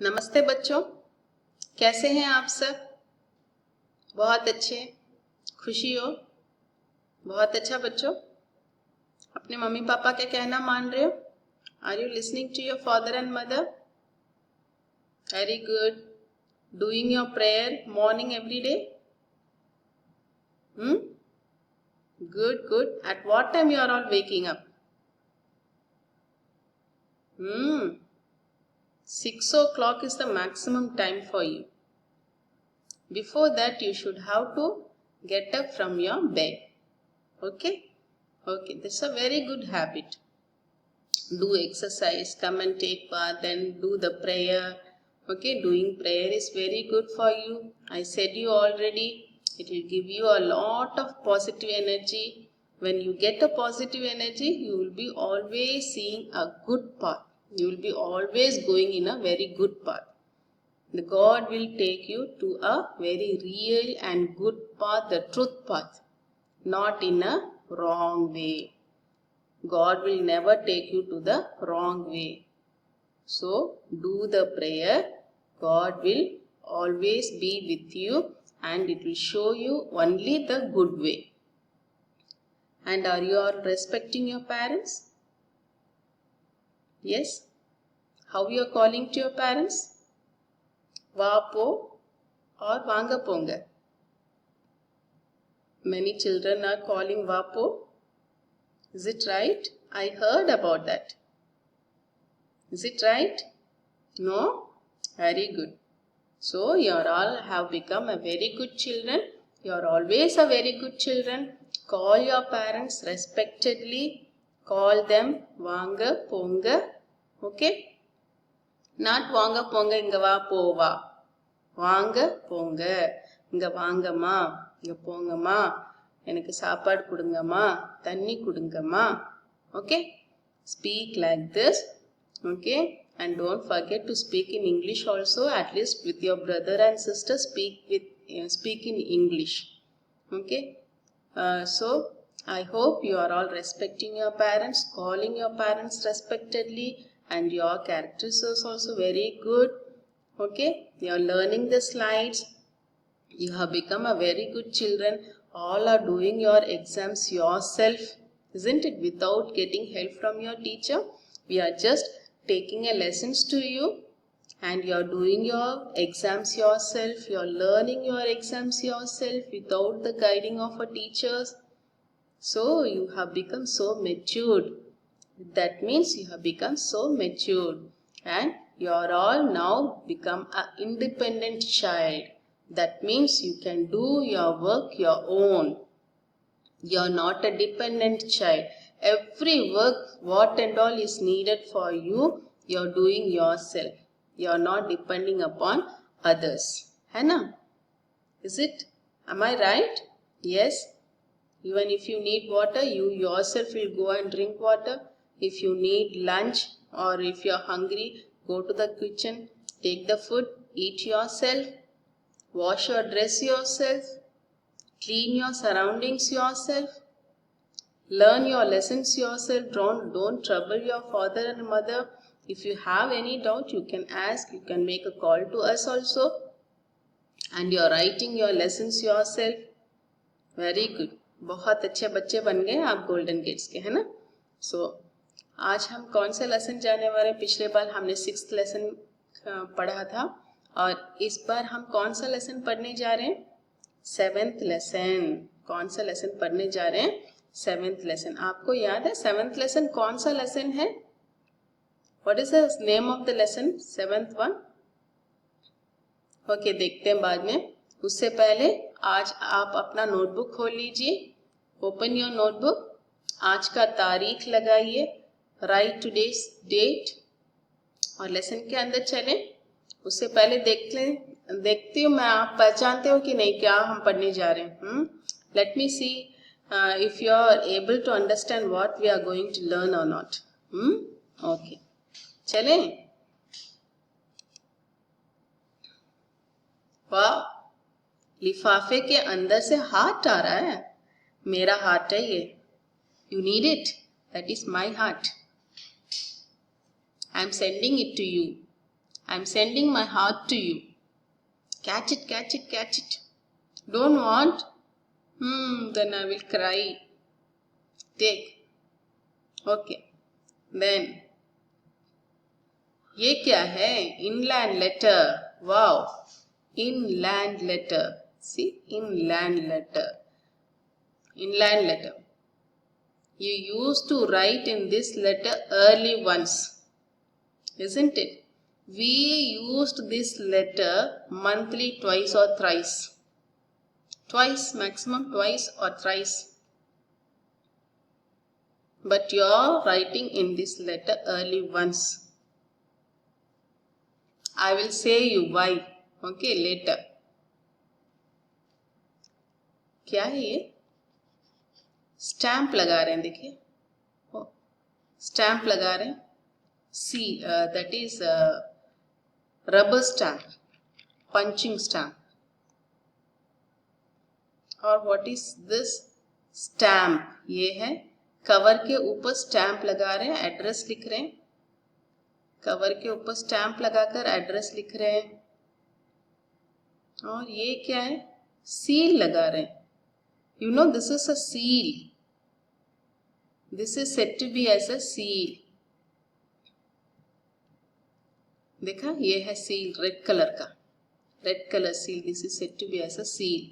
नमस्ते बच्चों, कैसे हैं आप सब? बहुत अच्छे, खुशी हो? बहुत अच्छा बच्चों। अपने मम्मी पापा का कहना मान रहे हो? Are you listening to your father and mother? Very good. Doing your prayer morning every day? Good, good. At what time you are all waking up? 6 o'clock is the maximum time for you. Before that, you should have to get up from your bed. Okay? Okay, that's a very good habit. Do exercise, come and take bath, then do the prayer. Okay, doing prayer is very good for you. I said you already, it will give you a lot of positive energy. When you get a positive energy, you will be always seeing a good path. You will be always going in a very good path. The God will take you to a very real and good path, the truth path, not in a wrong way. God will never take you to the wrong way. So, do the prayer. God will always be with you and it will show you only the good way. And are you all respecting your parents? Yes? How you are calling to your parents? Vapo or Vanga Ponga? Many children are calling Vapo. Is it right? I heard about that. Is it right? No? Very good. So, you all have become a very good children. You are always a very good children. Call your parents respectedly. Call them Vanga Ponga. Okay? Not Vanga Ponga inga va pova. Vanga Ponga. Inga Vangama. Inga Pongama. எனக்கு சாப்பாடு கொடுங்கம்மா, தண்ணி கொடுங்கம்மா. Okay? Speak like this. Okay? And don't forget to speak in English also. At least with your brother and sister, speak in English. Okay? So, I hope you are all respecting your parents, calling your parents respectedly, and your characters is also very good. Okay? You are learning the slides. You have become a very good children. All are doing your exams yourself, isn't it? Without getting help from your teacher. We are just taking a lessons to you and you are doing your exams yourself. You are learning your exams yourself without the guiding of a teachers. So you have become so matured. That means you have become so matured and you are all now become an independent child. That means you can do your work your own. You are not a dependent child. Every work, what and all is needed for you, you are doing yourself. You are not depending upon others. है ना? Is it? Am I right? Yes. Even if you need water, you yourself will go and drink water. If you need lunch or if you are hungry, go to the kitchen, take the food, eat yourself. Wash your dress yourself, clean your surroundings yourself, learn your lessons yourself, don't trouble your father and mother. If you have any doubt, you can ask, you can make a call to us also. And you are writing your lessons yourself. Very good. बहुत अच्छे बच्चे बन गए आप golden gets के, है ना? So, आज हम कौन सा लेसन जाने वाले? पिछले बार हमने 6th लेसन पढ़ा था और इस बार हम कौन सा लेसन पढ़ने जा रहे हैं? 7th lesson. कौन सा लेसन पढ़ने जा रहे हैं? 7th lesson. आपको याद है 7th लेसन कौन सा लेसन है? What is the name of the lesson? 7th one? Okay, देखते हैं बाद में. उससे पहले आज आप अपना नोटबुक खोल लीजिए. Open your notebook. आज का तारीख लगाइए. राइट टुडेज डेट और लेसन के अंदर चलें. उससे पहले देखती हूँ मैं आप पहचानते हो कि नहीं क्या हम पढ़ने जा रहे हैं. Let me see if you are able to understand what we are going to learn or not. Okay, चलें. वाह, लिफाफे के अंदर से हार्ट आ रहा है. मेरा हार्ट है ये. You need it. That is my heart. I am sending it to you. I'm sending my heart to you. Catch it, catch it, catch it. Don't want? Then I will cry. Take. Okay. Then, ये क्या है? Inland letter. Wow. Inland letter. See, inland letter. Inland letter. You used to write in this letter early once, isn't it? We used this letter monthly twice or thrice. Twice, maximum twice or thrice. But you are writing in this letter early once. I will say you why. Okay, later. क्या है ये? Stamp लगा रहे हैं, देखिए. Stamp लगा रहे हैं. See, that is rubber stamp, punching stamp. और what is this? Stamp. ये है कवर के ऊपर स्टैम्प लगा रहे हैं, एड्रेस लिख रहे हैं. कवर के ऊपर स्टैम्प लगाकर एड्रेस लिख रहे हैं. और ये क्या है? सील लगा रहे हैं. You know, this is a seal. This is said to be as a seal. देखा, ये है seal, रेड कलर का, red colour seal. This is said to be as a seal.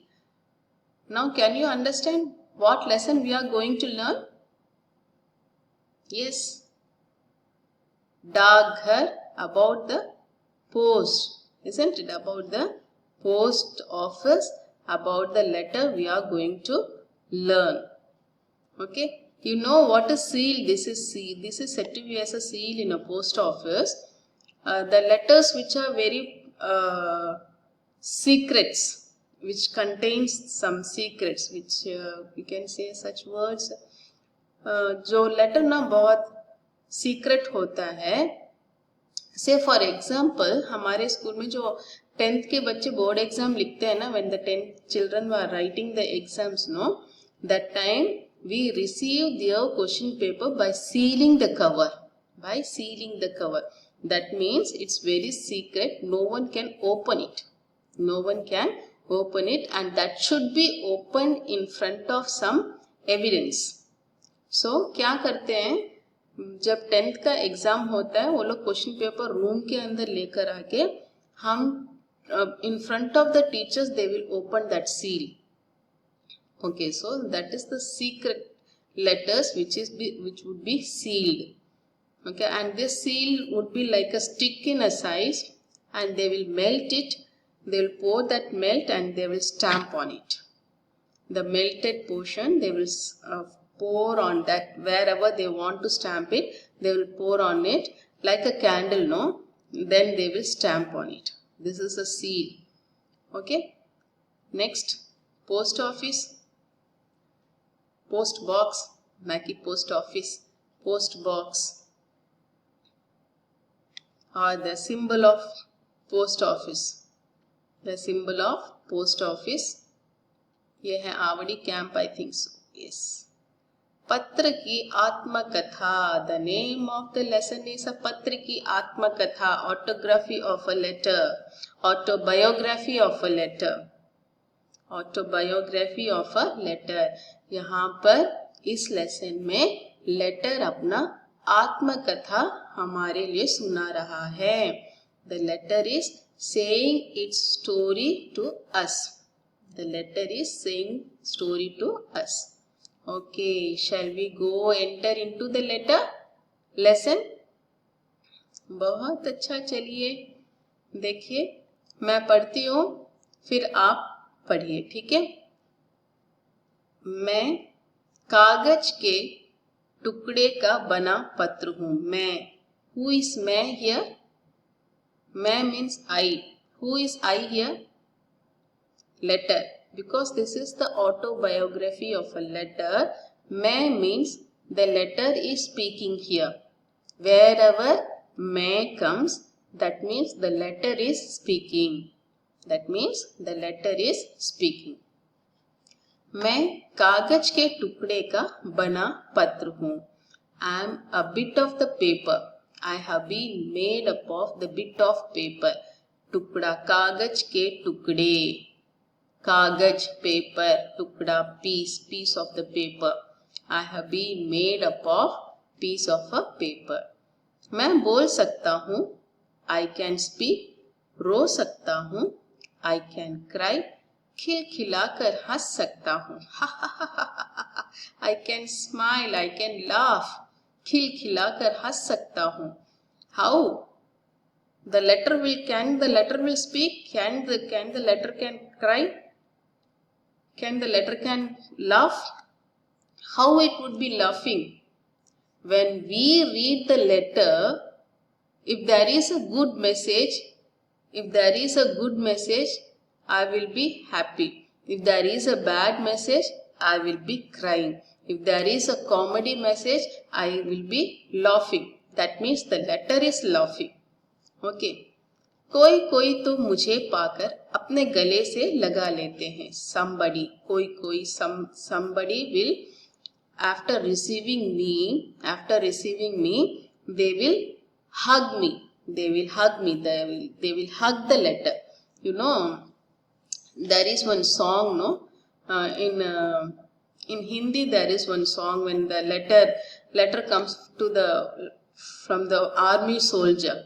Now, can you understand what lesson we are going to learn? Yes. Daaghar, about the post, isn't it? About the post office, about the letter we are going to learn. Okay. You know what is seal? This is seal. This is said to be as a seal in a post office. The letters which are very secrets, which contains some secrets, which you can say such words. जो letter ना बहुत secret होता है. से for example, हमारे school में जो 10th के बच्चे बोर्ड एग्जाम लिखते हैं ना, when the 10th children were writing the exams, no, that time we receive their question paper by sealing the cover. By sealing the cover. That means it's very secret. No one can open it. No one can open it, and that should be opened in front of some evidence. So, क्या करते हैं, जब 10th का exam होता है, वो लोग question paper room के अंदर लेकर आके हम in front of the teachers they will open that seal. Okay, so that is the secret letters which would be sealed. Okay, and this seal would be like a stick in a size, and they will melt it. They will pour that melt and they will stamp on it. The melted portion they will pour on that wherever they want to stamp it. They will pour on it like a candle, no? Then they will stamp on it. This is a seal. Okay. Next, post office, post box, Nike post office, post box, or the symbol of post office. The symbol of post office. ये है आवड़ी camp, I think so. Yes. पत्र की आत्मकथा. The name of the lesson is a पत्र की आत्मकथा. Autography of a letter. Autobiography of a letter. Autobiography of a letter. यहाँ पर इस लेसन में लेटर अपना आत्मकथा हमारे लिए सुना रहा है. The letter is saying its story to us. The letter is saying story to us. Okay, shall we go enter into the letter lesson? बहुत अच्छा, चलिए देखिए, मैं पढ़ती हूँ फिर आप पढ़िए, ठीक है. मैं कागज के टुकड़े का बना पत्र हूँ. मैं, who is मैं here? मैं means I. Who is I here? Letter. Because this is the autobiography of a letter, मैं means the letter is speaking here. Wherever मैं comes, that means the letter is speaking. That means the letter is speaking. मैं कागज के टुकड़े का बना पत्र हूँ. I am a bit of the paper. I have been made up of the bit of paper. टुकड़ा, कागज के टुकड़े. कागज, paper, टुकड़ा, piece of the paper. I have been made up of piece of a paper. मैं बोल सकता हूँ. I can speak. रो सकता हूँ. I can cry. खिलखिलाकर हंस सकता हूँ. I can smile. I can laugh. खिलखिलाकर हंस सकता हूँ. How? Can the letter will speak? Can the letter can cry? Can the letter can laugh? How it would be laughing? When we read the letter, if there is a good message, I will be happy. If there is a bad message, I will be crying. If there is a comedy message, I will be laughing. That means the letter is laughing. Okay. कोई तो मुझे पाकर अपने गले से लगा लेते हैं. Somebody, कोई, somebody will, after receiving me, they will hug me. They will hug the letter. You know, there is one song, no? In Hindi, there is one song when the letter comes from the army soldier.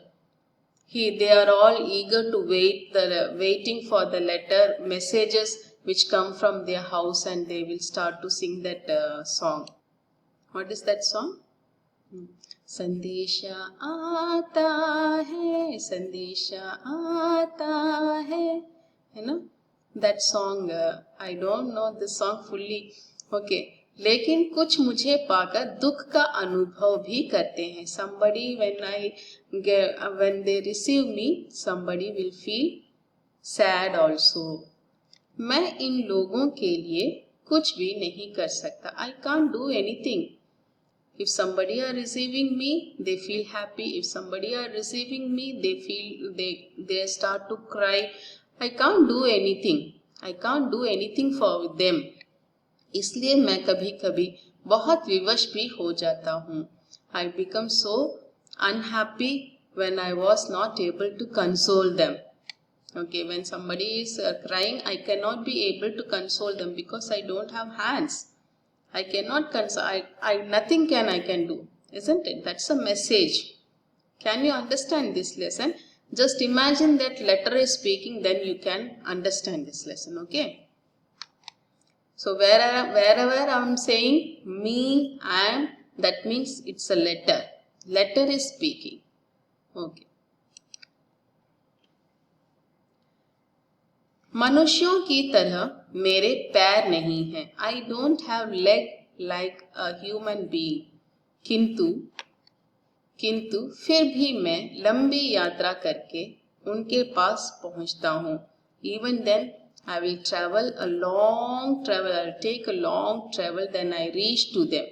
They are all eager to waiting for the letter messages which come from their house, and they will start to sing that song. What is that song? संदेशा आता है, you know that song. I don't know the song fully. Okay. लेकिन कुछ मुझे पाकर दुख का अनुभव भी करते हैं. Somebody, when they receive me, somebody will feel sad also. मैं इन लोगों के लिए कुछ भी नहीं कर सकता. I can't do anything. If somebody are receiving me, they feel happy. If somebody are receiving me, they start to cry. I can't do anything for them. इसलिए मैं कभी कभी बहुत विवश भी हो जाता हूँ. I become so unhappy when I was not able to console them. Okay, when somebody is crying, I cannot be able to console them because I don't have hands. I cannot console. Nothing I can do, isn't it? That's a message. Can you understand this lesson? Just imagine that letter is speaking, then you can understand this lesson. Okay. So wherever I am saying me, I am, that means it's a letter. Letter is speaking. Okay. मनुष्यों की तरह मेरे पैर नहीं हैं. I don't have leg like a human being. किंतु फिर भी मैं लंबी यात्रा करके उनके पास पहुंचता हूँ. Even then I will travel a long travel. I will take a long travel, then I reach to them.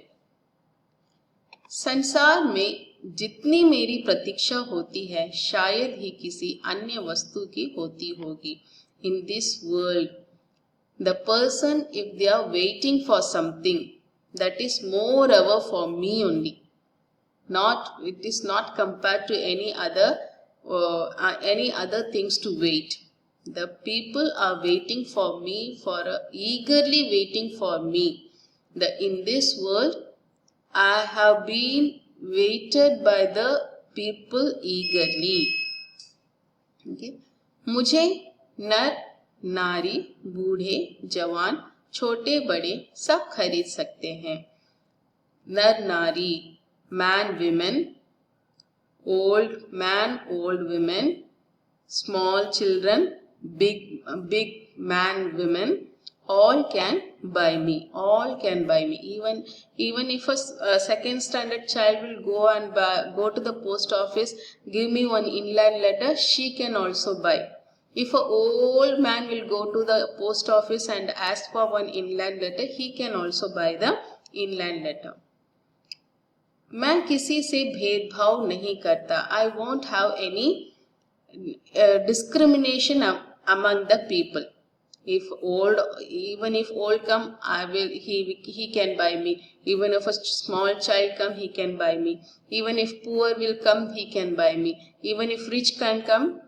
संसार में जितनी मेरी प्रतीक्षा होती है शायद ही किसी अन्य वस्तु की होती होगी. In this world, the person, if they are waiting for something, that is moreover for me only. It is not compared to any other things to wait. The people are waiting for me, eagerly waiting for me. In this world, I have been waited by the people eagerly. Okay. मुझे नर नारी बूढ़े जवान छोटे बड़े सब खरीद सकते हैं. नर नारी, man women, old man old women, small children, big man women, all can buy me. Even if a second standard child will go to the post office, give me one inland letter, she can also buy. If an old man will go to the post office and ask for one inland letter, he can also buy the inland letter. मैं किसी से भेदभाव नहीं करता. I won't have any discrimination among the people. Even if old come, he can buy me. Even if a small child come, he can buy me. Even if poor will come, he can buy me. Even if rich can come,